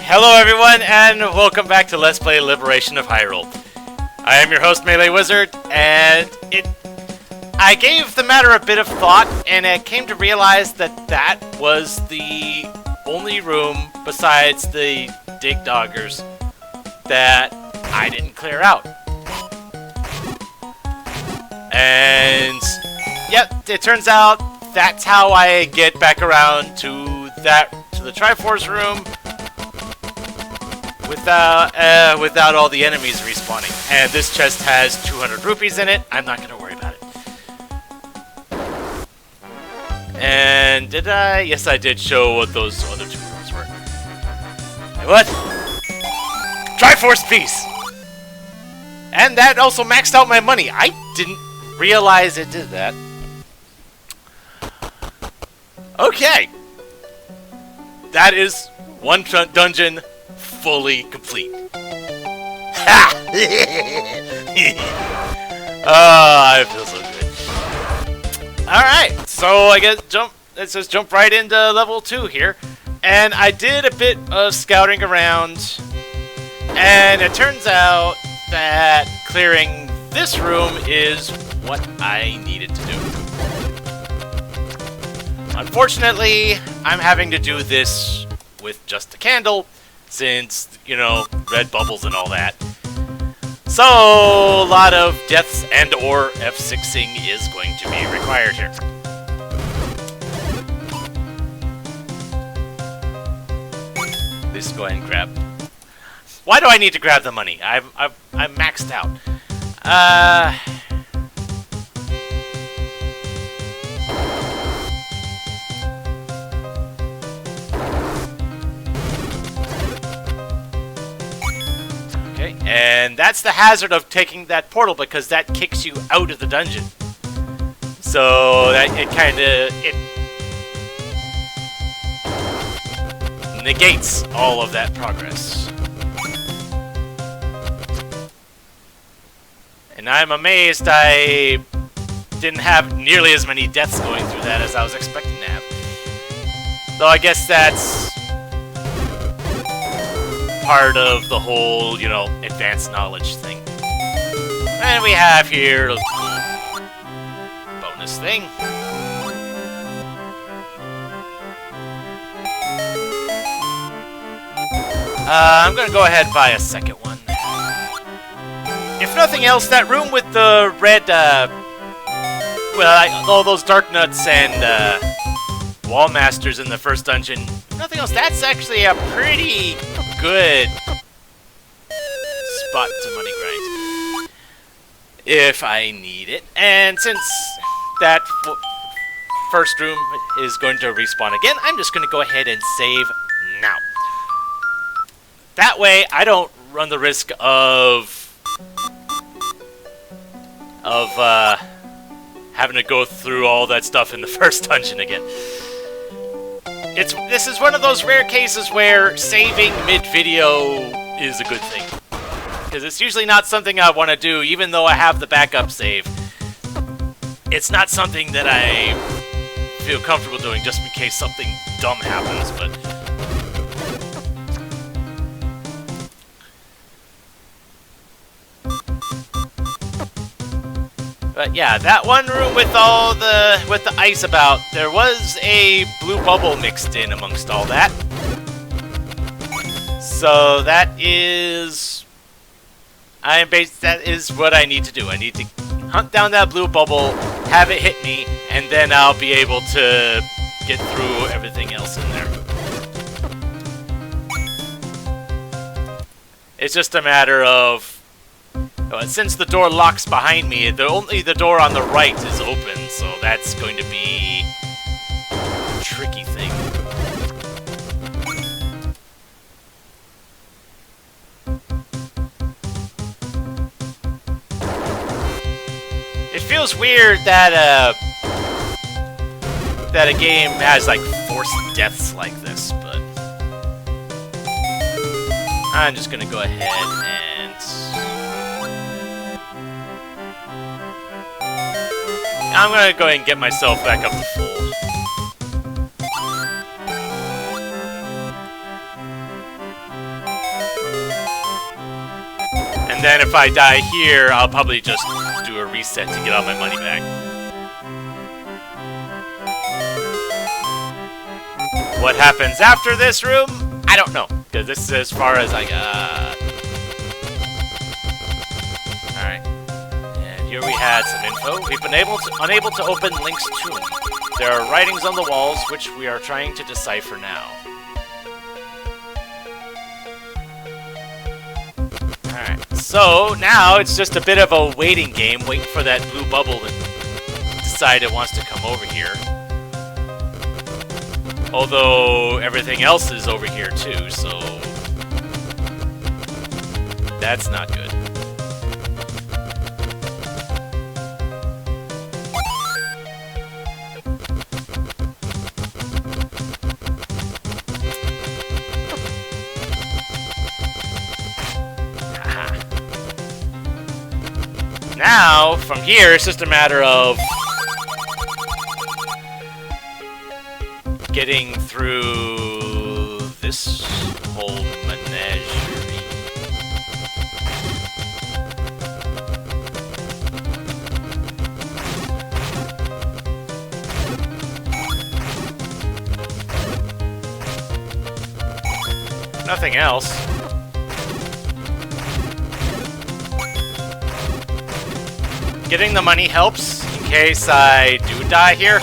Hello everyone, and welcome back to Let's Play Liberation of Hyrule. I am your host, MeleeWizard, and I gave the matter a bit of thought, and I came to realize that that was the only room besides the Dig Doggers that I didn't clear out. And yep, it turns out that's how I get back around to the Triforce room without all the enemies respawning. And this chest has 200 rupees in it. I'm not going to worry about it. And did I? Yes, I did show what those other two rooms were. What? Triforce piece! And that also maxed out my money. I didn't realize it did that. Okay. That is one dungeon fully complete. Ha! I feel so good. Alright, so I guess let's just jump right into level 2 here. And I did a bit of scouting around, and it turns out that clearing this room is what I needed to do. Unfortunately, I'm having to do this with just a candle, since, you know, red bubbles and all that. So, a lot of deaths and or F6ing is going to be required here. Let's go ahead and grab. Why do I need to grab the money? I'm maxed out. Okay, and that's the hazard of taking that portal, because that kicks you out of the dungeon. So that it negates all of that progress. And I'm amazed I didn't have nearly as many deaths going through that as I was expecting to have. Though I guess that's part of the whole, you know, advanced knowledge thing. And we have here a bonus thing. I'm gonna go ahead and buy a second one. If nothing else, that room with the red, all those dark nuts and wall masters in the first dungeon, if nothing else, that's actually a pretty good spot to money grind if I need it. And since that first room is going to respawn again, I'm just going to go ahead and save now. That way, I don't run the risk of having to go through all that stuff in the first dungeon again. This is one of those rare cases where saving mid-video is a good thing, because it's usually not something I want to do, even though I have the backup save. It's not something that I feel comfortable doing just in case something dumb happens, But yeah, that one room with all the ice about, there was a blue bubble mixed in amongst all that. So that is what I need to do. I need to hunt down that blue bubble, have it hit me, and then I'll be able to get through everything else in there. It's just a matter of, since the door locks behind me, only the door on the right is open, so that's going to be a tricky thing. It feels weird that a game has like forced deaths like this, but I'm just gonna go ahead and I'm gonna go ahead and get myself back up to full. And then if I die here, I'll probably just do a reset to get all my money back. What happens after this room? I don't know, because this is as far as I got. Alright. And here we had some info. We've been unable to open Link's tomb. There are writings on the walls, which we are trying to decipher now. Alright, so now it's just a bit of a waiting game, waiting for that blue bubble to decide it wants to come over here. Although everything else is over here too, so that's not good. Now, from here, it's just a matter of getting through this whole menagerie. Nothing else. Getting the money helps in case I do die here.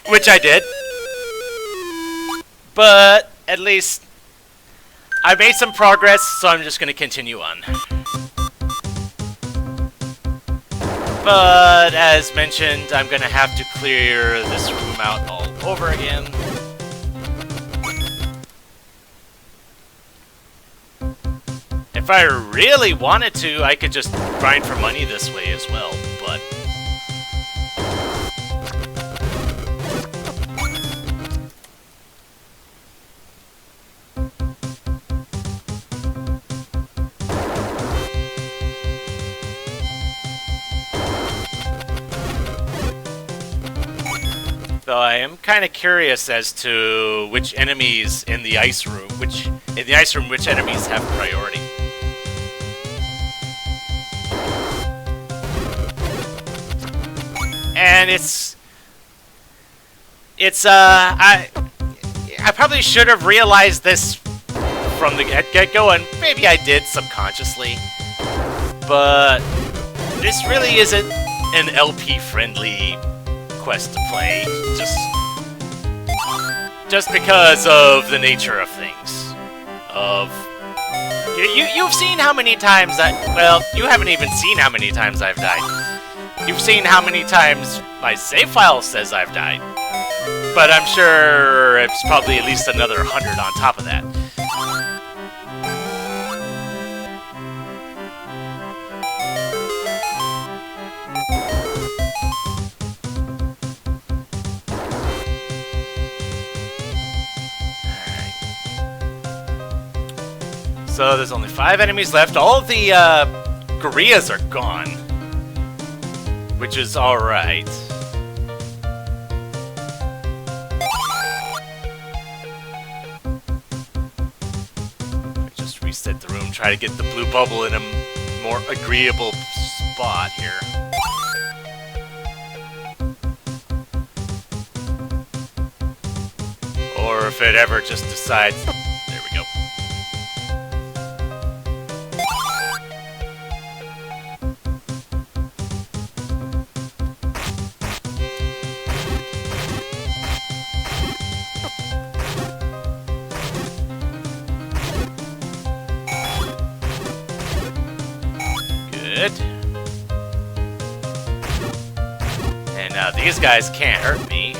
Which I did. But at least I made some progress, so I'm just going to continue on. But as mentioned, I'm going to have to clear this room out all over again. If I really wanted to, I could just grind for money this way as well, but though I am kind of curious as to which enemies in the ice room, which enemies have priority. And I probably should have realized this from the get-go, and maybe I did subconsciously, but this really isn't an LP-friendly quest to play, just because of the nature of things. You've seen how many times well, you haven't even seen how many times I've died. You've seen how many times my save file says I've died, but I'm sure it's probably at least another 100 on top of that. Alright. So there's only 5 enemies left. All of the gorillas are gone, which is alright. Just reset the room, try to get the blue bubble in a more agreeable spot here. Or if it ever just decides... There we go. Good. And now these guys can't hurt me.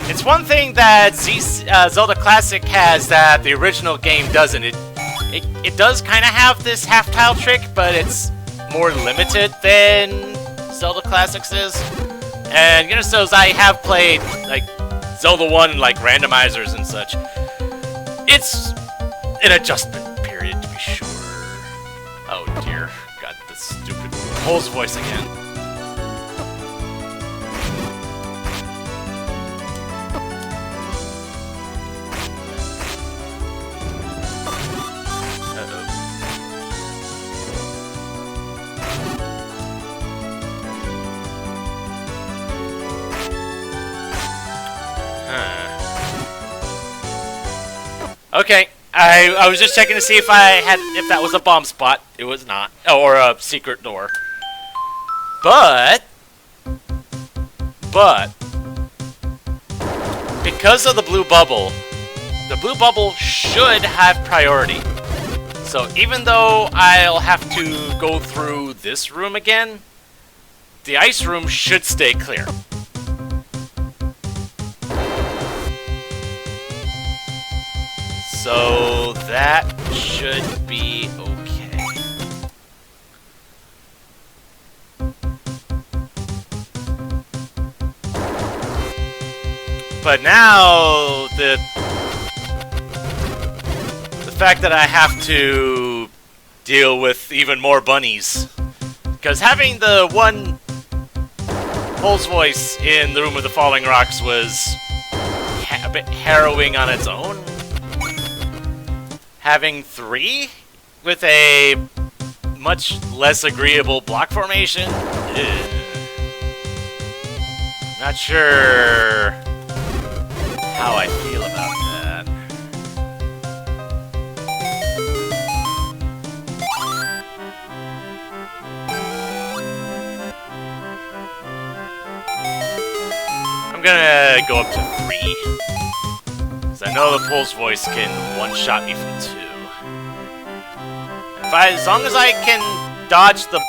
It's one thing that Zelda Classic has that the original game doesn't. It does kind of have this half-tile trick, but it's more limited than Zelda Classics is. And you know, so as I have played like Zelda 1, like randomizers and such, it's an adjustment period to be sure. Oh dear, got the stupid Cole's voice again. Okay, I was just checking to see if if that was a bomb spot. It was not. Oh, or a secret door. But because of the blue bubble should have priority. So even though I'll have to go through this room again, the ice room should stay clear. So that should be okay. But now the fact that I have to deal with even more bunnies, because having the one Pole's voice in the Room of the Falling Rocks was a bit harrowing on its own. Having 3 with a much less agreeable block formation, not sure how I feel about that. I'm gonna go up to 3. Because I know the Pole's voice can one-shot me from 2. As long as I can dodge the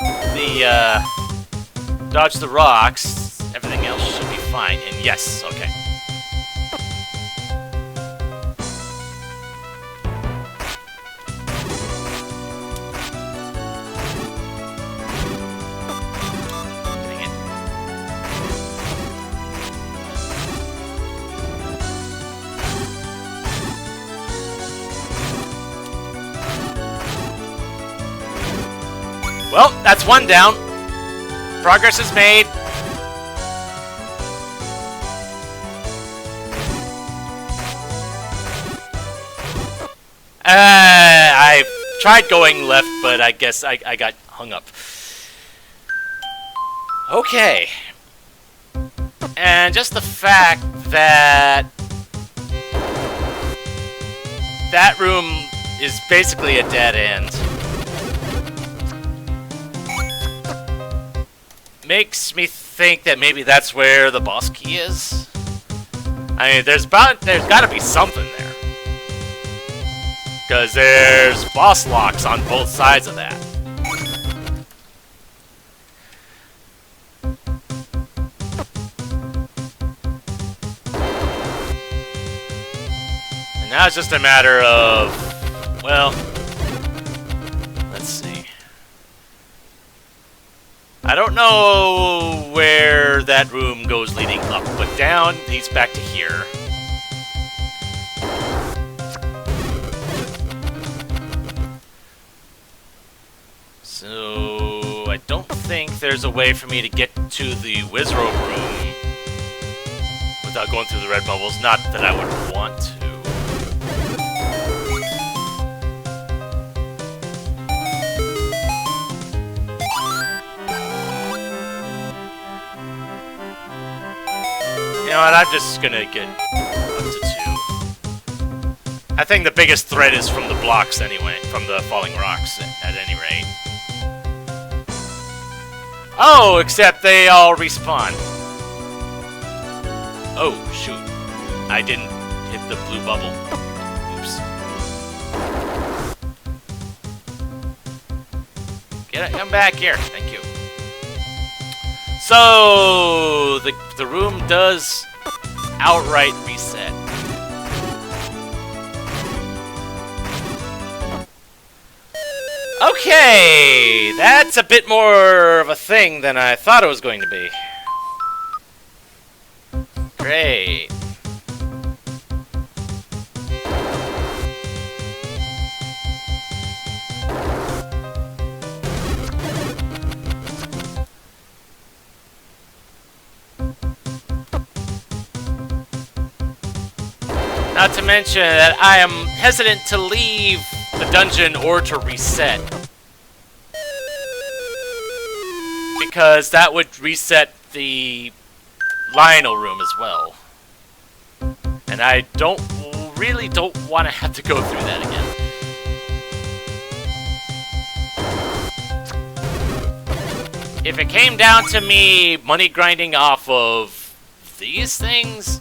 rocks, everything else should be fine. And yes, okay. Well, that's 1 down. Progress is made. I tried going left, but I guess I got hung up. Okay. And just the fact that that room is basically a dead end makes me think that maybe that's where the boss key is. I mean, there's gotta be something there. Because there's boss locks on both sides of that. And now it's just a matter of, well, let's see. I don't know where that room goes leading up, but down leads back to here. So I don't think there's a way for me to get to the Wizrobe room without going through the red bubbles. Not that I would want to. You know what, I'm just gonna get up to 2. I think the biggest threat is from the blocks anyway, from the falling rocks at any rate. Oh, except they all respawn. Oh, shoot. I didn't hit the blue bubble. Oops. Come back here. Thank you. So, the room does outright reset. Okay, that's a bit more of a thing than I thought it was going to be. Great. Not to mention that I am hesitant to leave the dungeon or to reset. Because that would reset the Lionel room as well. And I don't really don't want to have to go through that again. If it came down to me money grinding off of these things,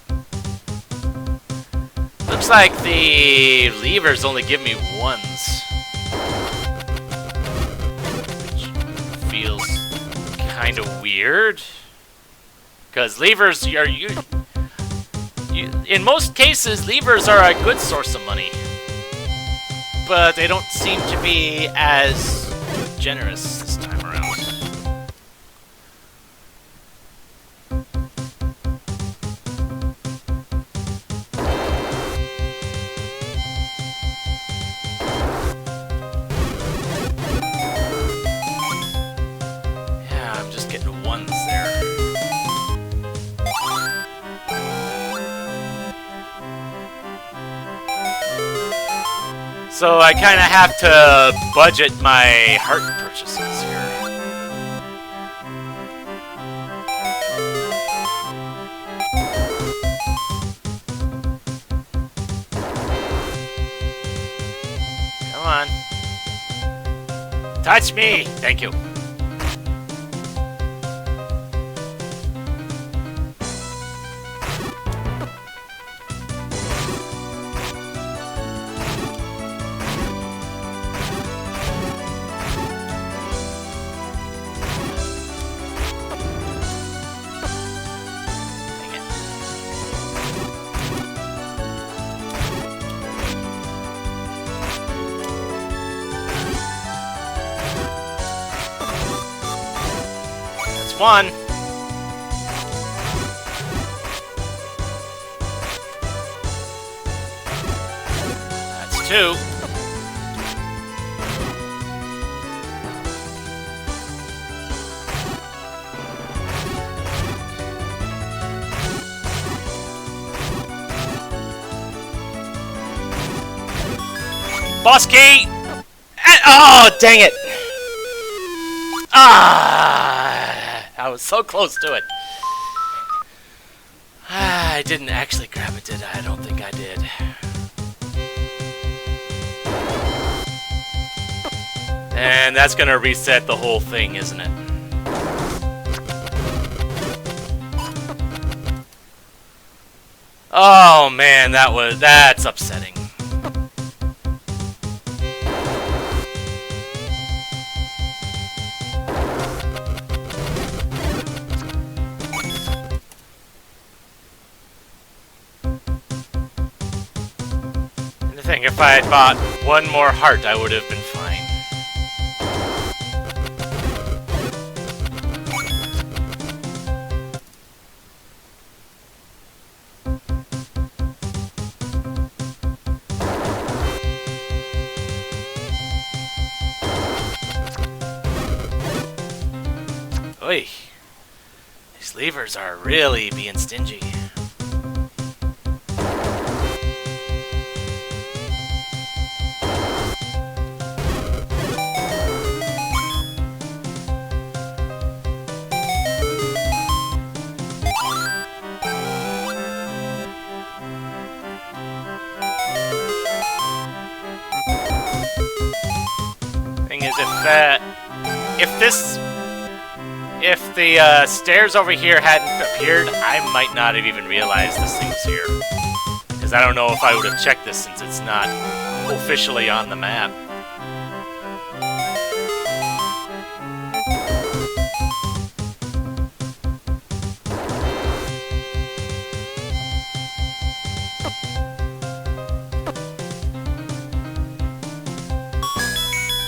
looks like the levers only give me ones. Which feels kind of weird. Because levers are in most cases, levers are a good source of money. But they don't seem to be as generous this time around. Yeah, I'm just getting ones there. So I kind of have to budget my heart purchases here. Come on. Touch me! Thank you. One. That's two. Boss key! Oh, dang it! I was so close to it. I didn't actually grab it, did I? I don't think I did. And that's gonna reset the whole thing, isn't it? Oh man, that's upsetting. If I had bought one more heart, I would have been fine. Oy. These levers are really being stingy. If the stairs over here hadn't appeared, I might not have even realized this thing was here. Because I don't know if I would have checked this since it's not officially on the map.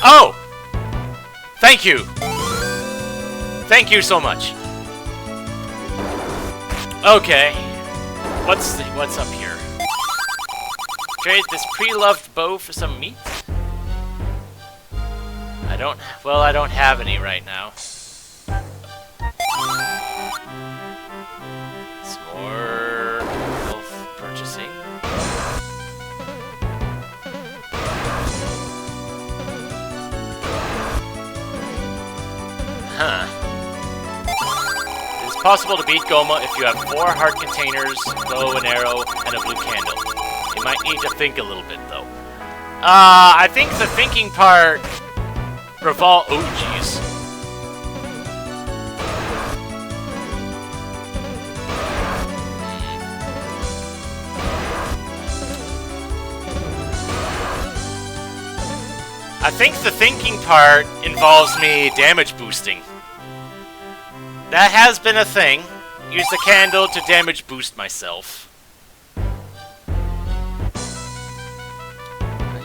Oh! Thank you! Thank you so much. Okay. What's up here? Trade this pre-loved bow for some meat? I don't have any right now. Some more health purchasing. Huh. It is possible to beat Goma if you have 4 heart containers, bow and arrow, and a blue candle. might need to think a little bit, though. I think the thinking part revolves... Oh, jeez. I think the thinking part involves me damage boosting. That has been a thing. Use the candle to damage boost myself.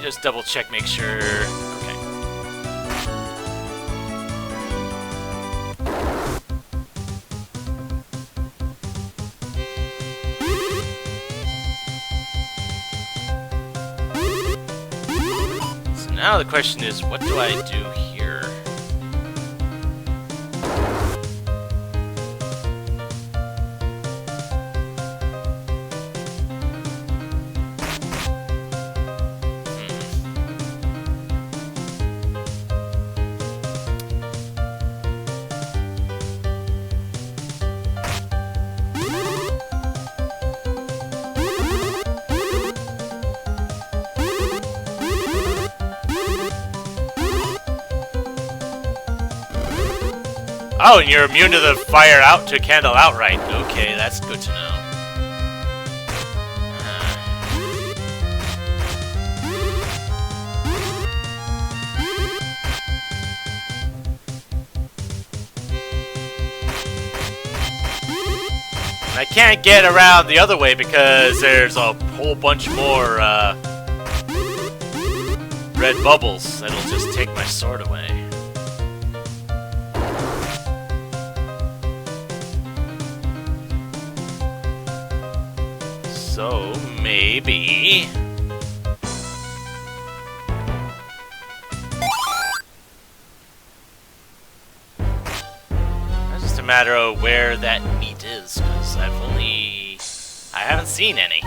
Just double check, make sure. Okay. So now the question is, what do I do here? Oh, and you're immune to the fire out to candle outright. Okay, that's good to know. And I can't get around the other way because there's a whole bunch more red bubbles that'll just take my sword away. So, maybe... It's just a matter of where that meat is, because I haven't seen any.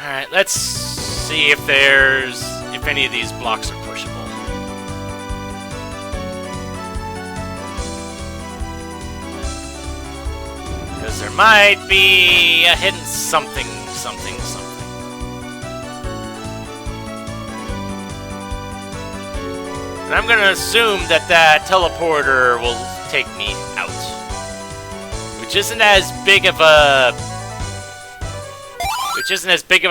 Alright, let's see if any of these blocks are pushable. Because there might be a hidden something. And I'm gonna assume that teleporter will take me out. Which isn't as big of a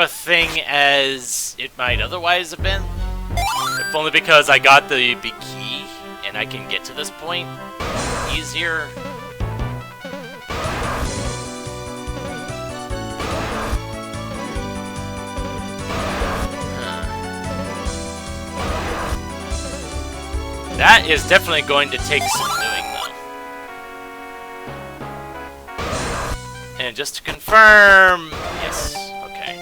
thing as it might otherwise have been. If only because I got the big key and I can get to this point easier. That is definitely going to take some doing, though. And just to confirm... Yes, okay.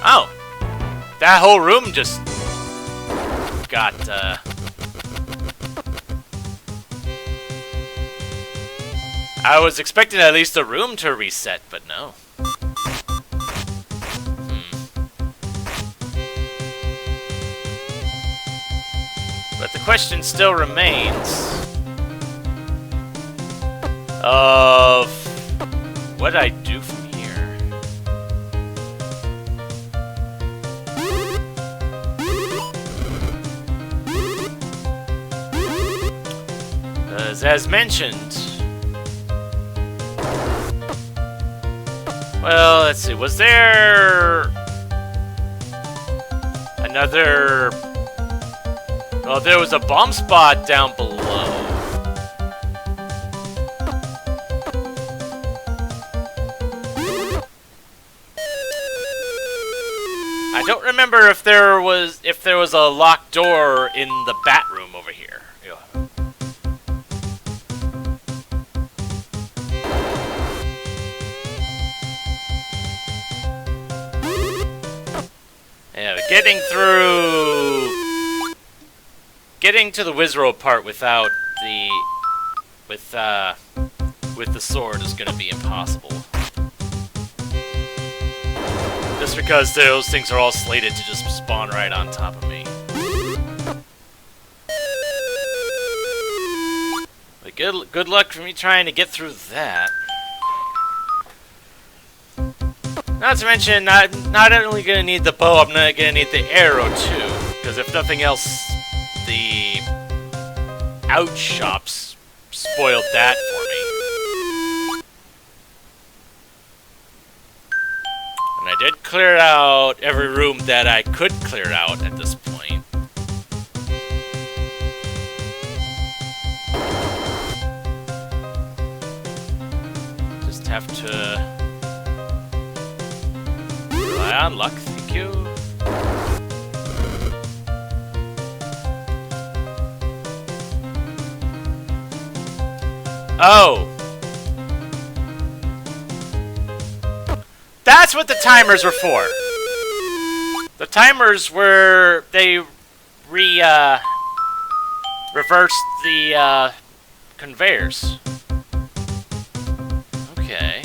Oh! That whole room just... got, I was expecting at least the room to reset, but no. But the question still remains of what I do from here. As mentioned... Well, let's see, was there... another... Well, there was a bomb spot down below. I don't remember if there was a locked door in the bat room over here. Yeah, getting to the Wizard part without the with the sword is gonna be impossible. Just because those things are all slated to just spawn right on top of me. But good luck for me trying to get through that. Not to mention, not only gonna need the bow, I'm not gonna need the arrow too. Because if nothing else, the ouch shops spoiled that for me. And I did clear out every room that I could clear out at this point. Just have to rely on luck, thank you. Oh! That's what the timers were for! The timers were... they reversed the conveyors. Okay.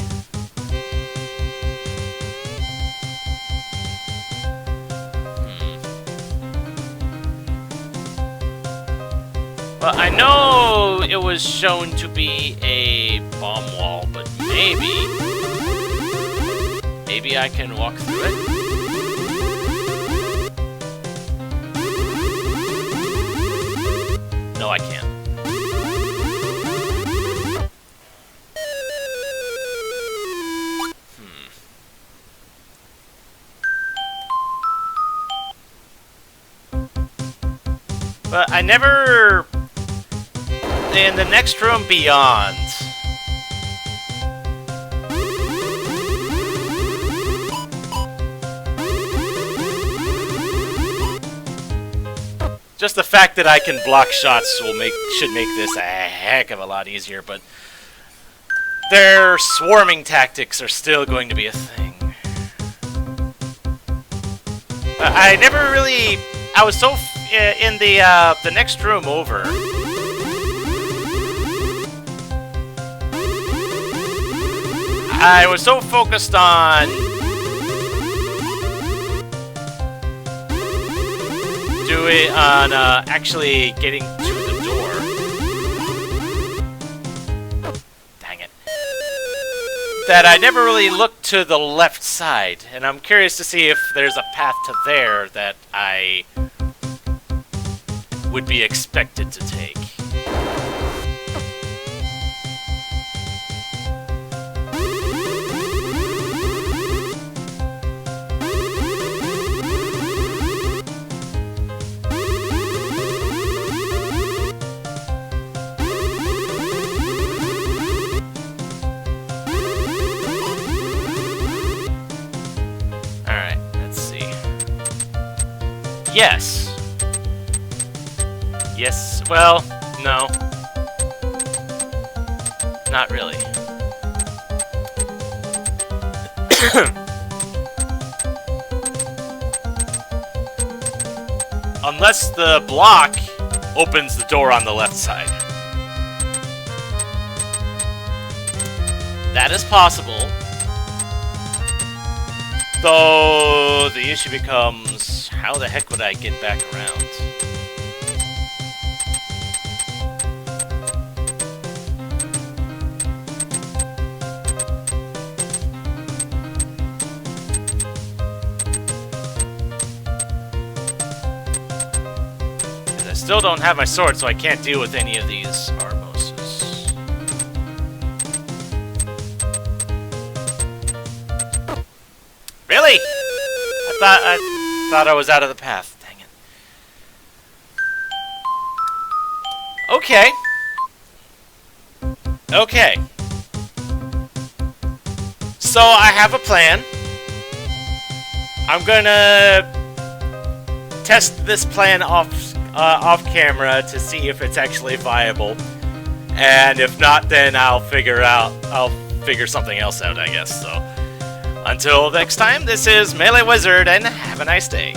Well, I know it was shown to be a bomb wall, but maybe I can walk through it. No, I can't. But I never... in the next room beyond... just the fact that I can block shots should make this a heck of a lot easier, but their swarming tactics are still going to be a thing. I never really... I was so... in the next room over... I was so focused on... actually getting to the door. Dang it. That I never really looked to the left side, and I'm curious to see if there's a path to there that I would be expected to take. Yes. Yes, well, no. Not really. Unless the block opens the door on the left side. That is possible. Though the issue becomes, how the heck would I get back around? Because I still don't have my sword, so I can't deal with any of these Arboses. Really? I thought I was out of the path. Dang it. Okay. Okay. So I have a plan. I'm gonna test this plan off camera to see if it's actually viable. And if not, then I'll figure something else out, I guess. So until next time, this is MeleeWizard, and have a nice day.